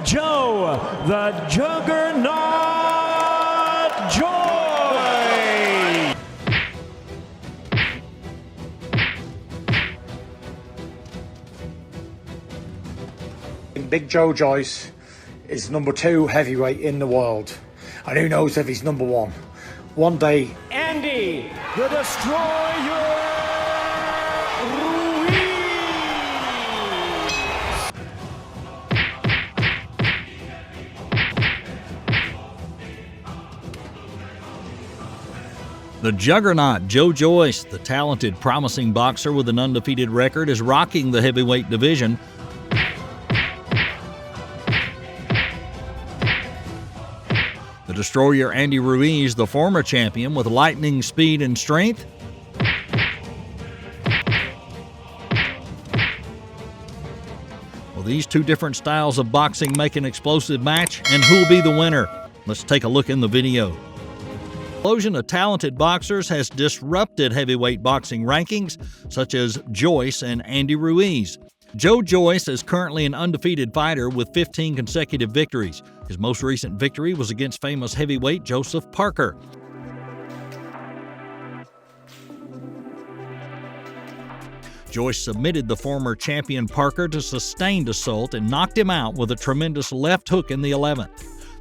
Joe, the Juggernaut Joyce. Big Joe Joyce is #2 heavyweight in the world, and who knows if he's #1. One day, Andy, the Destroyer Ruiz. The Juggernaut, Joe Joyce, the talented, promising boxer with an undefeated record, is rocking the heavyweight division. The Destroyer Andy Ruiz, the former champion, with lightning speed and strength. Well, these two different styles of boxing make an explosive match, and who'll be the winner? Let's take a look in the video. The explosion of talented boxers has disrupted heavyweight boxing rankings, such as Joyce and Andy Ruiz. Joe Joyce is currently an undefeated fighter with 15 consecutive victories. His most recent victory was against famous heavyweight Joseph Parker. Joyce submitted the former champion Parker to sustained assault and knocked him out with a tremendous left hook in the 11th.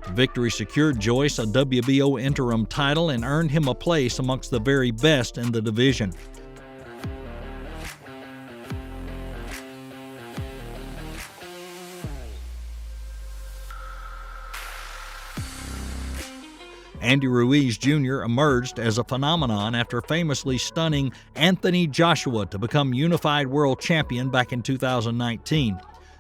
The victory secured Joyce a WBO interim title and earned him a place amongst the very best in the division. Andy Ruiz Jr. emerged as a phenomenon after famously stunning Anthony Joshua to become unified world champion back in 2019.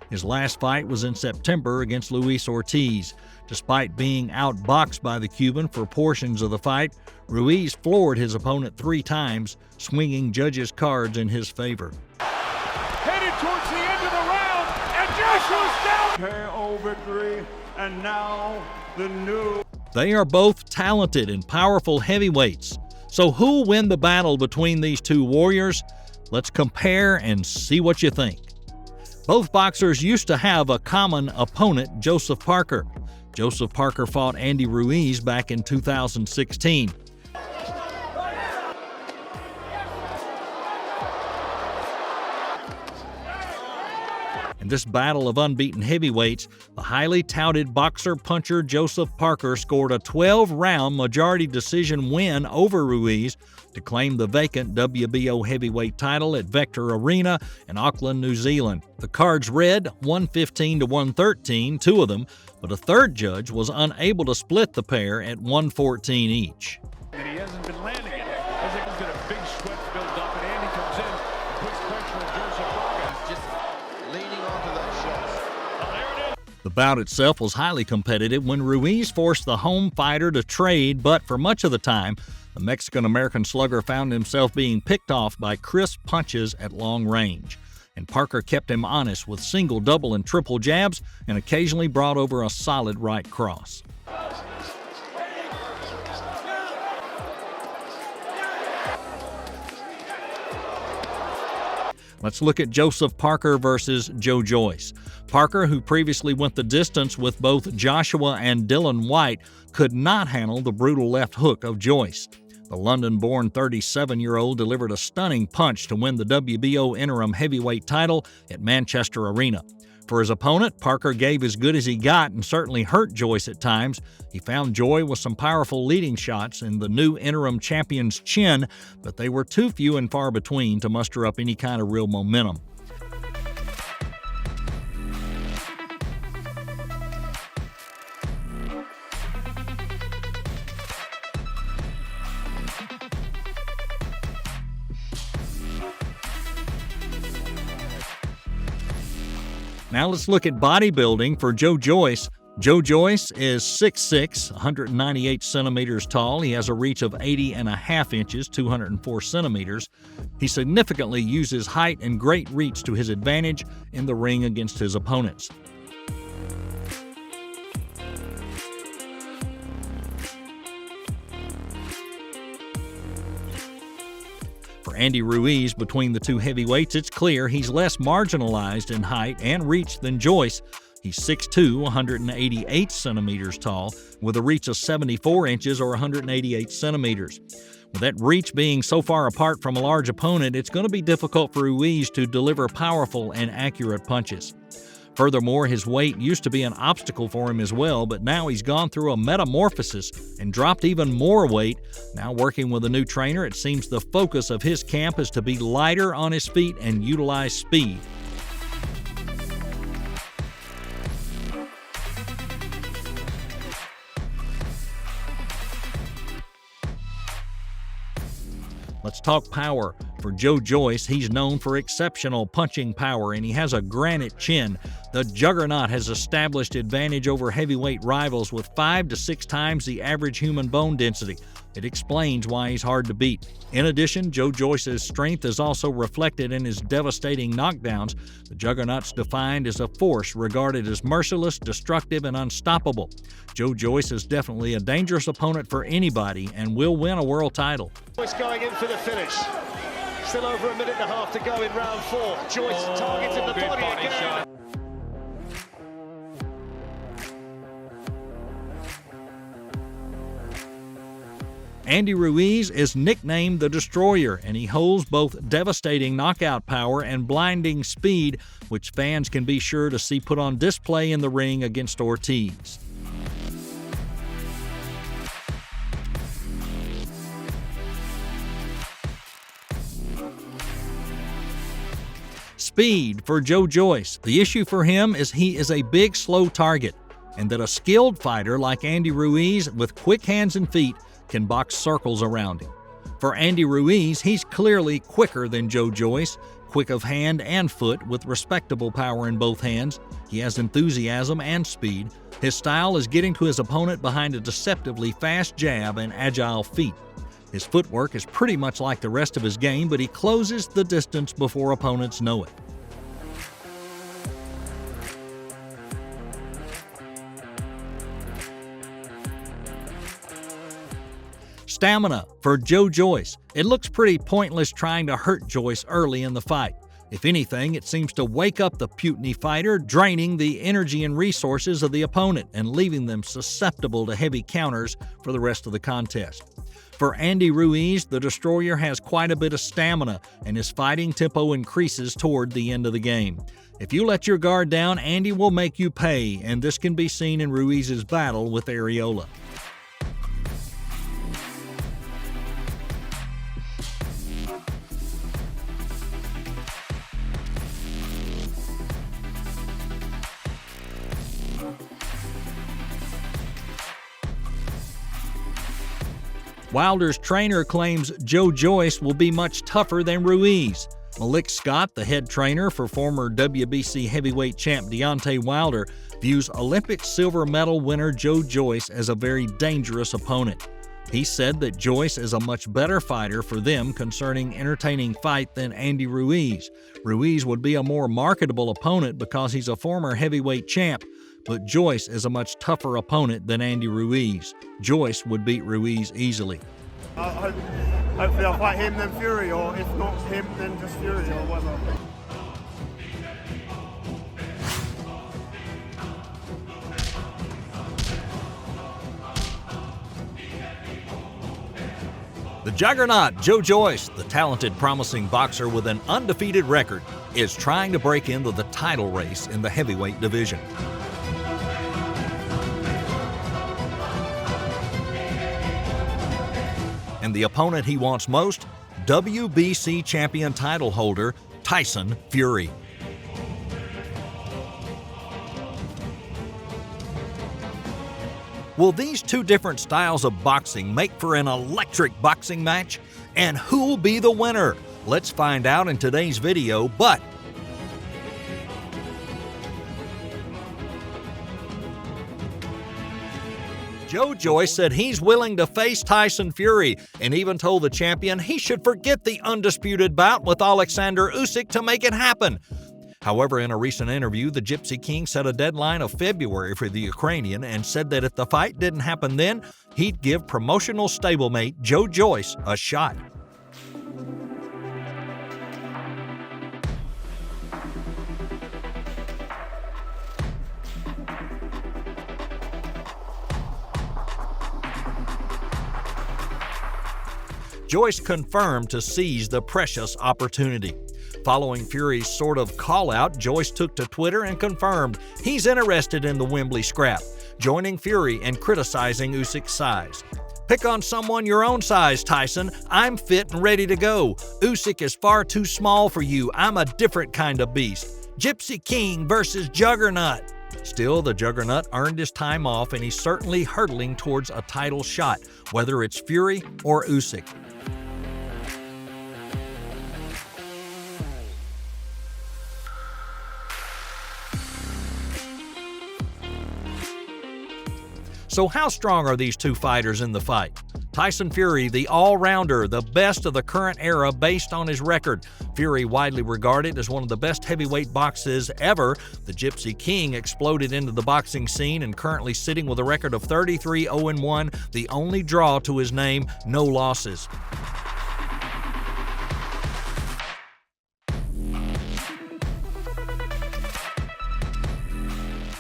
His last fight was in September against Luis Ortiz. Despite being outboxed by the Cuban for portions of the fight, Ruiz floored his opponent 3 times, swinging judges' cards in his favor. Headed towards the end of the round, and Joshua's down! KO victory, and now the new... They are both talented and powerful heavyweights. So who will win the battle between these two warriors? Let's compare and see what you think. Both boxers used to have a common opponent, Joseph Parker. Joseph Parker fought Andy Ruiz back in 2016. In this battle of unbeaten heavyweights, the highly touted boxer-puncher Joseph Parker scored a 12-round majority decision win over Ruiz to claim the vacant WBO heavyweight title at Vector Arena in Auckland, New Zealand. The cards read 115 to 113, 2 of them, but a third judge was unable to split the pair at 114 each. And he hasn't been landing it. As it got a big sweat build up, and Andy comes in and puts pressure on Joseph Parker. Just leaning onto those shots. There it is. The bout itself was highly competitive when Ruiz forced the home fighter to trade, but for much of the time, the Mexican-American slugger found himself being picked off by crisp punches at long range. And Parker kept him honest with single, double, and triple jabs and occasionally brought over a solid right cross. Let's look at Joseph Parker versus Joe Joyce. Parker, who previously went the distance with both Joshua and Dylan White, could not handle the brutal left hook of Joyce. The London-born 37-year-old delivered a stunning punch to win the WBO interim heavyweight title at Manchester Arena. For his opponent, Parker gave as good as he got and certainly hurt Joyce at times. He found joy with some powerful leading shots in the new interim champion's chin, but they were too few and far between to muster up any kind of real momentum. Now let's look at bodybuilding for Joe Joyce. Joe Joyce is 6'6", 198 centimeters tall. He has a reach of 80.5 inches, 204 centimeters. He significantly uses height and great reach to his advantage in the ring against his opponents. For Andy Ruiz, between the two heavyweights, it's clear he's less marginalized in height and reach than Joyce. He's 6'2", 188 centimeters tall, with a reach of 74 inches or 188 centimeters. With that reach being so far apart from a large opponent, it's going to be difficult for Ruiz to deliver powerful and accurate punches. Furthermore, his weight used to be an obstacle for him as well, but now he's gone through a metamorphosis and dropped even more weight. Now working with a new trainer, it seems the focus of his camp is to be lighter on his feet and utilize speed. Let's talk power. For Joe Joyce, he's known for exceptional punching power, and he has a granite chin. The Juggernaut has established advantage over heavyweight rivals with 5 to 6 times the average human bone density. It explains why he's hard to beat. In addition, Joe Joyce's strength is also reflected in his devastating knockdowns. The Juggernaut's defined as a force regarded as merciless, destructive, and unstoppable. Joe Joyce is definitely a dangerous opponent for anybody and will win a world title. Joyce going in for the finish. Still over a minute and a half to go in round 4. Joyce targeting the body again. Shot. Andy Ruiz is nicknamed the Destroyer, and he holds both devastating knockout power and blinding speed, which fans can be sure to see put on display in the ring against Ortiz. Speed for Joe Joyce. The issue for him is he is a big, slow target, and that a skilled fighter like Andy Ruiz with quick hands and feet can box circles around him. For Andy Ruiz, he's clearly quicker than Joe Joyce, quick of hand and foot with respectable power in both hands. He has enthusiasm and speed. His style is getting to his opponent behind a deceptively fast jab and agile feet. His footwork is pretty much like the rest of his game, but he closes the distance before opponents know it. Stamina for Joe Joyce. It looks pretty pointless trying to hurt Joyce early in the fight. If anything, it seems to wake up the puny fighter, draining the energy and resources of the opponent and leaving them susceptible to heavy counters for the rest of the contest. For Andy Ruiz, the Destroyer has quite a bit of stamina, and his fighting tempo increases toward the end of the game. If you let your guard down, Andy will make you pay, and this can be seen in Ruiz's battle with Areola. Wilder's trainer claims Joe Joyce will be much tougher than Ruiz. Malik Scott, the head trainer for former WBC heavyweight champ Deontay Wilder, views Olympic silver medal winner Joe Joyce as a very dangerous opponent. He said that Joyce is a much better fighter for them concerning entertaining fight than Andy Ruiz. Ruiz would be a more marketable opponent because he's a former heavyweight champ, but Joyce is a much tougher opponent than Andy Ruiz. Joyce would beat Ruiz easily. Hopefully I'll fight him then Fury, or if not him then just Fury or whatever. The Juggernaut, Joe Joyce, the talented, promising boxer with an undefeated record, is trying to break into the title race in the heavyweight division. And the opponent he wants most, WBC champion title holder Tyson Fury. Will these two different styles of boxing make for an electric boxing match? And who'll be the winner? Let's find out in today's video, but Joe Joyce said he's willing to face Tyson Fury and even told the champion he should forget the undisputed bout with Oleksandr Usyk to make it happen. However, in a recent interview, the Gypsy King set a deadline of February for the Ukrainian and said that if the fight didn't happen then, he'd give promotional stablemate Joe Joyce a shot. Joyce confirmed to seize the precious opportunity. Following Fury's sort of call-out, Joyce took to Twitter and confirmed he's interested in the Wembley scrap, joining Fury and criticizing Usyk's size. "Pick on someone your own size, Tyson. I'm fit and ready to go. Usyk is far too small for you. I'm a different kind of beast. Gypsy King versus Juggernaut." Still, the Juggernaut earned his time off, and he's certainly hurtling towards a title shot, whether it's Fury or Usyk. So how strong are these two fighters in the fight? Tyson Fury, the all-rounder, the best of the current era based on his record. Fury, widely regarded as one of the best heavyweight boxers ever. The Gypsy King exploded into the boxing scene and currently sitting with a record of 33-0-1, the only draw to his name, no losses.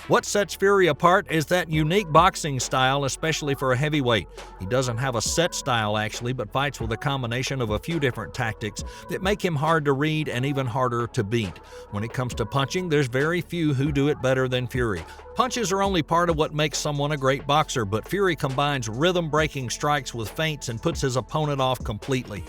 What sets Fury apart is that unique boxing style, especially for a heavyweight. He doesn't have a set style actually, but fights with a combination of a few different tactics that make him hard to read and even harder to beat. When it comes to punching, there's very few who do it better than Fury. Punches are only part of what makes someone a great boxer, but Fury combines rhythm-breaking strikes with feints and puts his opponent off completely.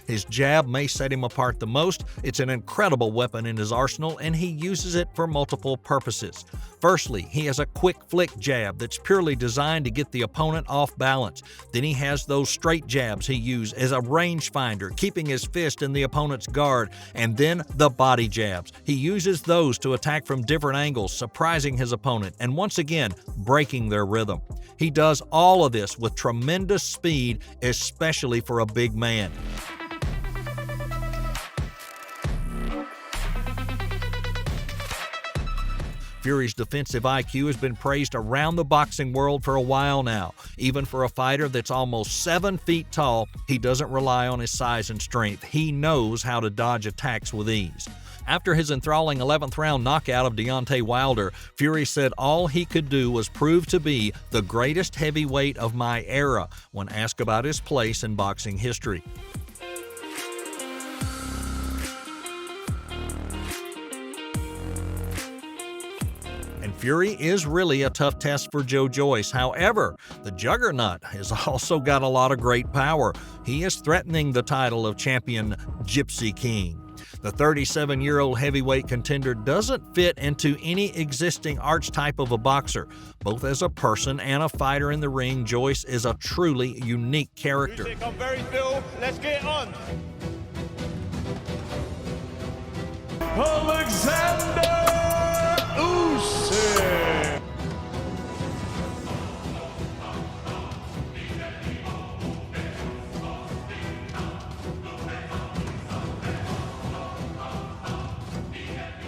His jab may set him apart the most. It's an incredible weapon in his arsenal, and he uses it for multiple purposes. Firstly, he has a quick flick jab that's purely designed to get the opponent off balance. Then he has those straight jabs he uses as a rangefinder, keeping his fist in the opponent's guard. And then the body jabs. He uses those to attack from different angles, surprising his opponent, and once again, breaking their rhythm. He does all of this with tremendous speed, especially for a big man. Fury's defensive IQ has been praised around the boxing world for a while now. Even for a fighter that's almost 7 feet tall, he doesn't rely on his size and strength. He knows how to dodge attacks with ease. After his enthralling 11th round knockout of Deontay Wilder, Fury said all he could do was prove to be the greatest heavyweight of my era when asked about his place in boxing history. Fury is really a tough test for Joyce. However, the Juggernaut has also got a lot of great power. He is threatening the title of champion Gypsy King. The 37-year-old heavyweight contender doesn't fit into any existing archetype of a boxer. Both as a person and a fighter in the ring, Joyce is a truly unique character. I'm very Phil. Let's get on. Oleksandr Usyk.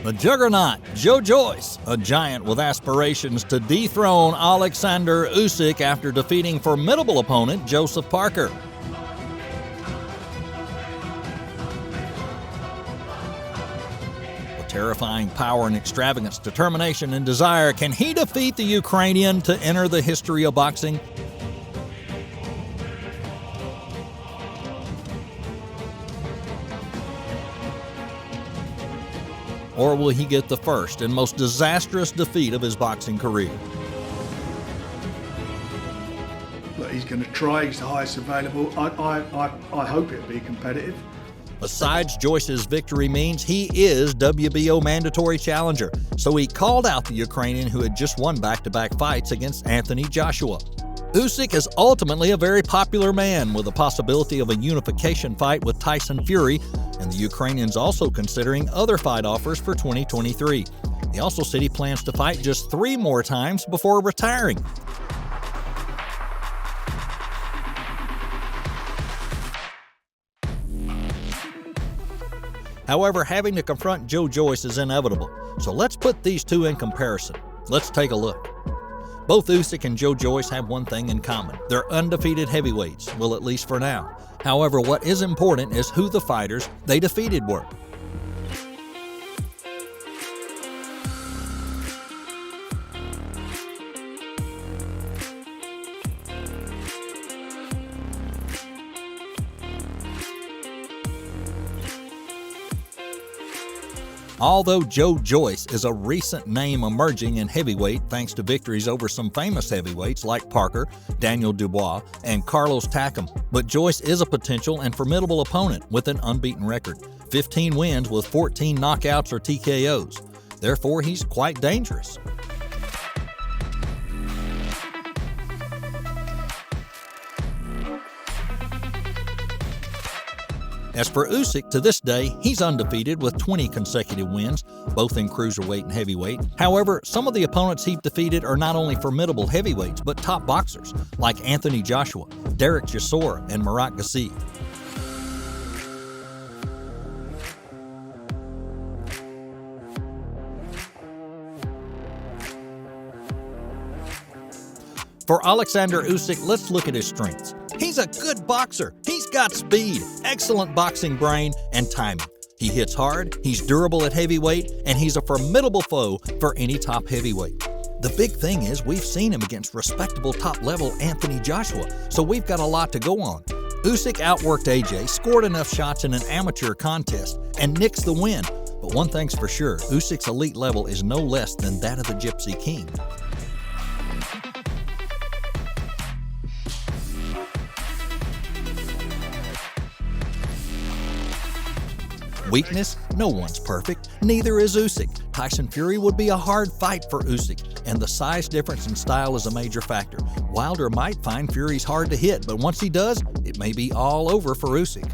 The Juggernaut, Joyce, a giant with aspirations to dethrone Oleksandr Usyk after defeating formidable opponent Joseph Parker. With terrifying power and extravagance, determination and desire, can he defeat the Ukrainian to enter the history of boxing? Or will he get the first and most disastrous defeat of his boxing career? Look, he's going to try. He's the highest available. I hope it'll be competitive. Besides, Joyce's victory means he is WBO mandatory challenger, so he called out the Ukrainian who had just won back-to-back fights against Anthony Joshua. Usyk is ultimately a very popular man with the possibility of a unification fight with Tyson Fury, and the Ukrainian's also considering other fight offers for 2023. He also said he plans to fight just 3 more times before retiring. However, having to confront Joyce is inevitable, so let's put these two in comparison. Let's take a look. Both Usyk and Joyce have one thing in common. They're undefeated heavyweights, well, at least for now. However, what is important is who the fighters they defeated were. Although Joe Joyce is a recent name emerging in heavyweight thanks to victories over some famous heavyweights like Parker, Daniel Dubois, and Carlos Takam, but Joyce is a potential and formidable opponent with an unbeaten record, 15 wins with 14 knockouts or TKOs. Therefore, he's quite dangerous. As for Usyk, to this day, he's undefeated with 20 consecutive wins, both in cruiserweight and heavyweight. However, some of the opponents he's defeated are not only formidable heavyweights, but top boxers, like Anthony Joshua, Derek Chisora, and Murat Gassi. For Oleksandr Usyk, let's look at his strengths. He's a good boxer. He's got speed, excellent boxing brain, and timing. He hits hard, he's durable at heavyweight, and he's a formidable foe for any top heavyweight. The big thing is we've seen him against respectable top-level Anthony Joshua, so we've got a lot to go on. Usyk outworked AJ, scored enough shots in an amateur contest, and nixed the win. But one thing's for sure, Usyk's elite level is no less than that of the Gypsy King. Weakness? No one's perfect. Neither is Usyk. Tyson Fury would be a hard fight for Usyk, and the size difference in style is a major factor. Wilder might find Fury's hard to hit, but once he does, it may be all over for Usyk.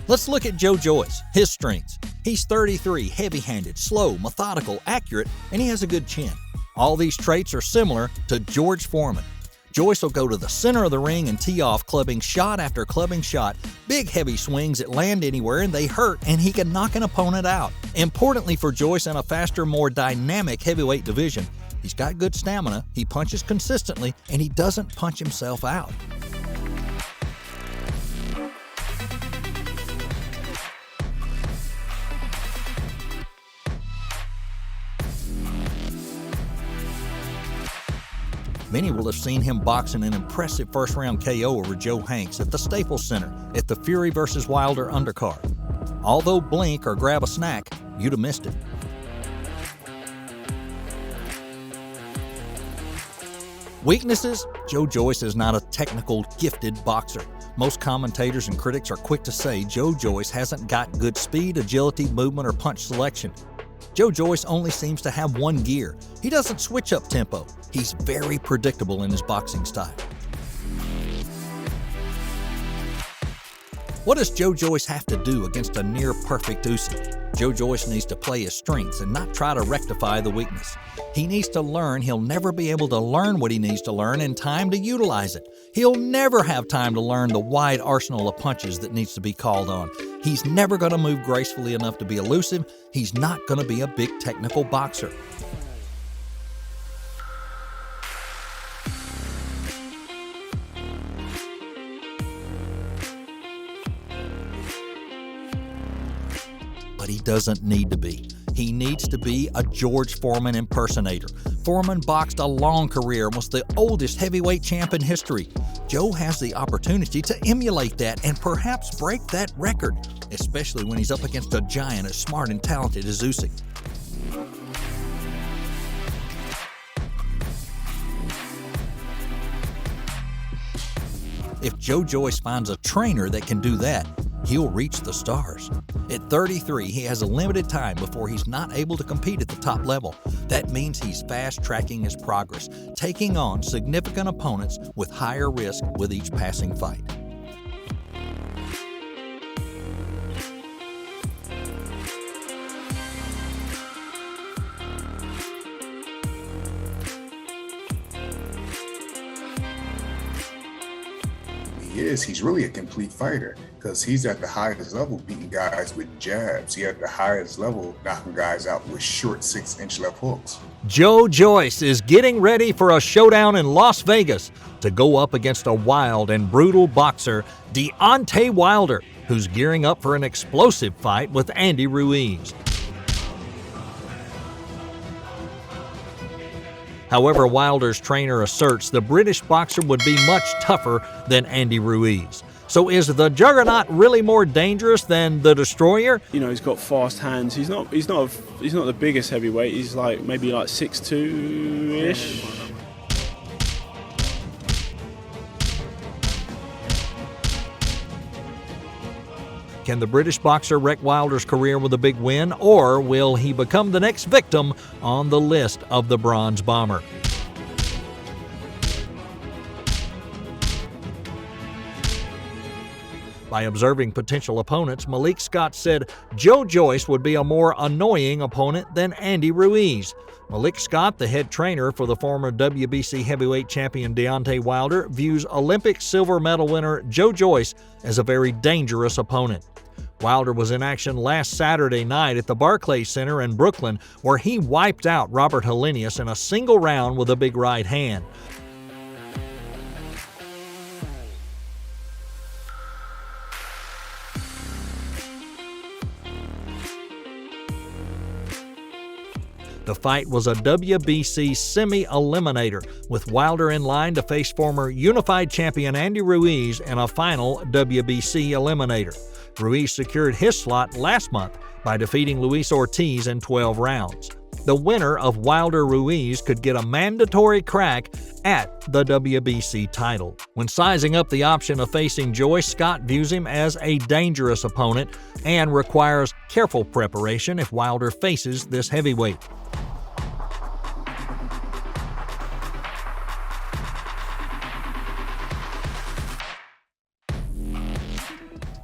Let's look at Joe Joyce, his strengths. He's 33, heavy-handed, slow, methodical, accurate, and he has a good chin. All these traits are similar to George Foreman. Joyce will go to the center of the ring and tee off, clubbing shot after clubbing shot, big heavy swings that land anywhere and they hurt, and he can knock an opponent out. Importantly for Joyce in a faster, more dynamic heavyweight division, he's got good stamina, he punches consistently, and he doesn't punch himself out. Many will have seen him boxing an impressive first-round KO over Joe Hanks at the Staples Center at the Fury vs. Wilder undercard. Although blink or grab a snack, you'd have missed it. Weaknesses? Joe Joyce is not a technical, gifted boxer. Most commentators and critics are quick to say Joe Joyce hasn't got good speed, agility, movement, or punch selection. Joe Joyce only seems to have one gear. He doesn't switch up tempo. He's very predictable in his boxing style. What does Joe Joyce have to do against a near-perfect Usyk? Joe Joyce needs to play his strengths and not try to rectify the weakness. He needs to learn he'll never be able to learn what he needs to learn in time to utilize it. He'll never have time to learn the wide arsenal of punches that needs to be called on. He's never going to move gracefully enough to be elusive. He's not going to be a big technical boxer. But he doesn't need to be. He needs to be a George Foreman impersonator. Foreman boxed a long career and was the oldest heavyweight champ in history. Joe has the opportunity to emulate that and perhaps break that record, especially when he's up against a giant as smart and talented as Usyk. If Joe Joyce finds a trainer that can do that, he'll reach the stars. At 33, he has a limited time before he's not able to compete at the top level. That means he's fast-tracking his progress, taking on significant opponents with higher risk with each passing fight. He's really a complete fighter because he's at the highest level beating guys with jabs. He's at the highest level knocking guys out with short 6-inch left hooks. Joe Joyce is getting ready for a showdown in Las Vegas to go up against a wild and brutal boxer, Deontay Wilder, who's gearing up for an explosive fight with Andy Ruiz. However, Wilder's trainer asserts the British boxer would be much tougher than Andy Ruiz. So is the Juggernaut really more dangerous than the Destroyer? You know, he's got fast hands. He's not the biggest heavyweight. He's like maybe like 6'2"-ish. Can the British boxer wreck Wilder's career with a big win, or will he become the next victim on the list of the Bronze Bomber? By observing potential opponents, Malik Scott said Joe Joyce would be a more annoying opponent than Andy Ruiz. Malik Scott, the head trainer for the former WBC heavyweight champion Deontay Wilder, views Olympic silver medal winner Joe Joyce as a very dangerous opponent. Wilder was in action last Saturday night at the Barclays Center in Brooklyn, where he wiped out Robert Helenius in a single round with a big right hand. The fight was a WBC semi-eliminator, with Wilder in line to face former unified champion Andy Ruiz in a final WBC eliminator. Ruiz secured his slot last month by defeating Luis Ortiz in 12 rounds. The winner of Wilder-Ruiz could get a mandatory crack at the WBC title. When sizing up the option of facing Joyce, Scott views him as a dangerous opponent and requires careful preparation if Wilder faces this heavyweight.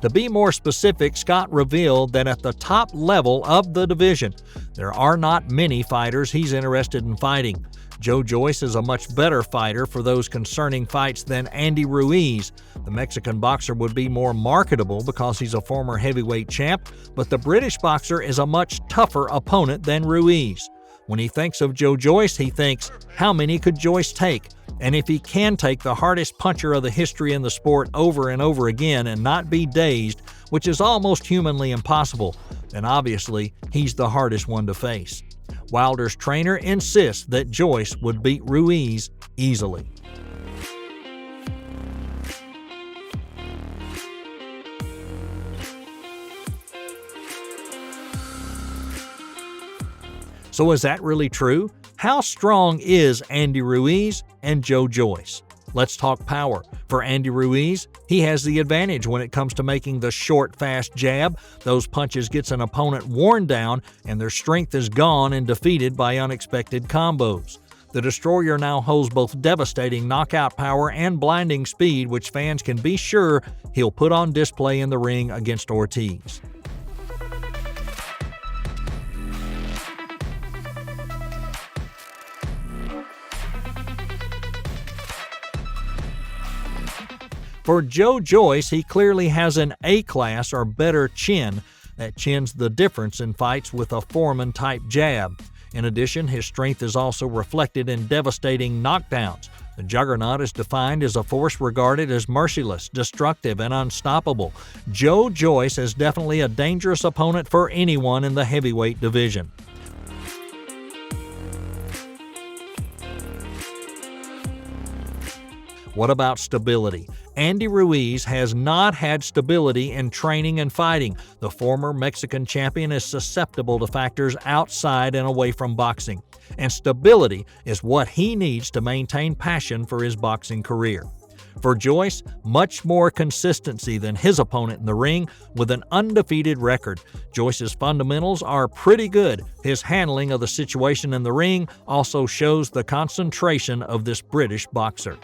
To be more specific, Scott revealed that at the top level of the division, there are not many fighters he's interested in fighting. Joe Joyce is a much better fighter for those concerning fights than Andy Ruiz. The Mexican boxer would be more marketable because he's a former heavyweight champ, but the British boxer is a much tougher opponent than Ruiz. When he thinks of Joe Joyce, he thinks, how many could Joyce take? And if he can take the hardest puncher of the history in the sport over and over again and not be dazed, which is almost humanly impossible, then obviously he's the hardest one to face. Wilder's trainer insists that Joyce would beat Ruiz easily. So is that really true? How strong is Andy Ruiz and Joe Joyce? Let's talk power. For Andy Ruiz, he has the advantage when it comes to making the short, fast jab. Those punches gets an opponent worn down and their strength is gone and defeated by unexpected combos. The Destroyer now holds both devastating knockout power and blinding speed, which fans can be sure he'll put on display in the ring against Ortiz. For Joe Joyce, he clearly has an A-class or better chin. That chin's the difference in fights with a Foreman-type jab. In addition, his strength is also reflected in devastating knockdowns. The Juggernaut is defined as a force regarded as merciless, destructive, and unstoppable. Joe Joyce is definitely a dangerous opponent for anyone in the heavyweight division. What about stability? Andy Ruiz has not had stability in training and fighting. The former Mexican champion is susceptible to factors outside and away from boxing. And stability is what he needs to maintain passion for his boxing career. For Joyce, much more consistency than his opponent in the ring with an undefeated record. Joyce's fundamentals are pretty good. His handling of the situation in the ring also shows the concentration of this British boxer.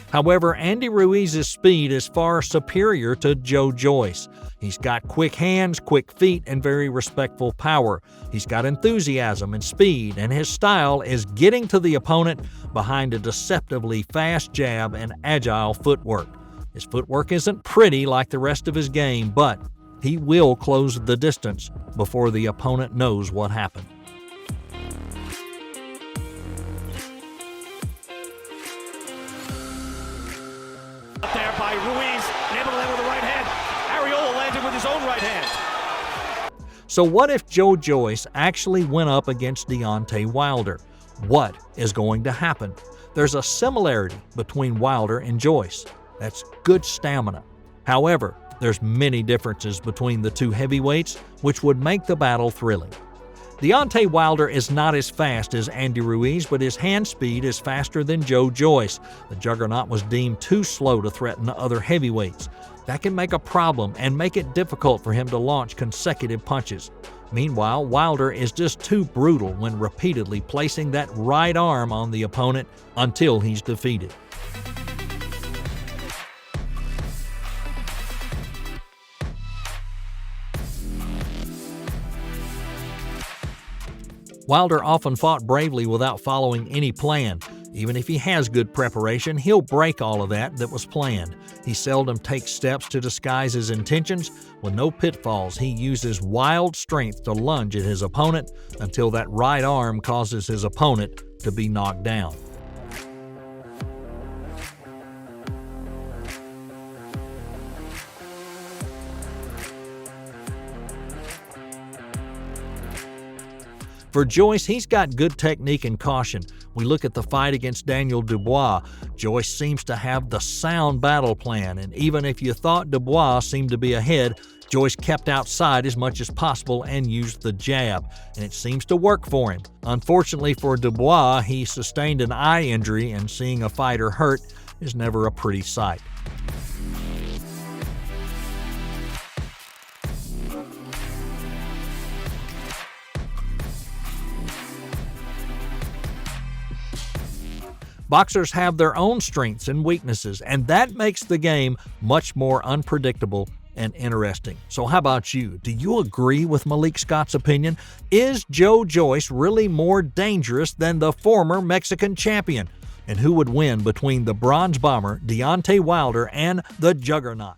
However, Andy Ruiz's speed is far superior to Joe Joyce. He's got quick hands, quick feet, and very respectful power. He's got enthusiasm and speed, and his style is getting to the opponent behind a deceptively fast jab and agile footwork. His footwork isn't pretty like the rest of his game, but he will close the distance before the opponent knows what happened. There by Ruiz. able to land with the right hand. Ariola landed with his own right hand. So what if Joe Joyce actually went up against Deontay Wilder? What is going to happen? There's a similarity between Wilder and Joyce. That's good stamina. However, there's many differences between the two heavyweights, which would make the battle thrilling. Deontay Wilder is not as fast as Andy Ruiz, but his hand speed is faster than Joe Joyce. The Juggernaut was deemed too slow to threaten other heavyweights. That can make a problem and make it difficult for him to launch consecutive punches. Meanwhile, Wilder is just too brutal when repeatedly placing that right arm on the opponent until he's defeated. Wilder often fought bravely without following any plan. Even if he has good preparation, he'll break all of that was planned. He seldom takes steps to disguise his intentions. With no pitfalls, he uses wild strength to lunge at his opponent until that right arm causes his opponent to be knocked down. For Joyce, he's got good technique and caution. We look at the fight against Daniel Dubois. Joyce seems to have the sound battle plan, and even if you thought Dubois seemed to be ahead, Joyce kept outside as much as possible and used the jab, and it seems to work for him. Unfortunately for Dubois, he sustained an eye injury, and seeing a fighter hurt is never a pretty sight. Boxers have their own strengths and weaknesses, and that makes the game much more unpredictable and interesting. So how about you? Do you agree with Malik Scott's opinion? Is Joe Joyce really more dangerous than the former Mexican champion? And who would win between the Bronze Bomber, Deontay Wilder, and the Juggernaut?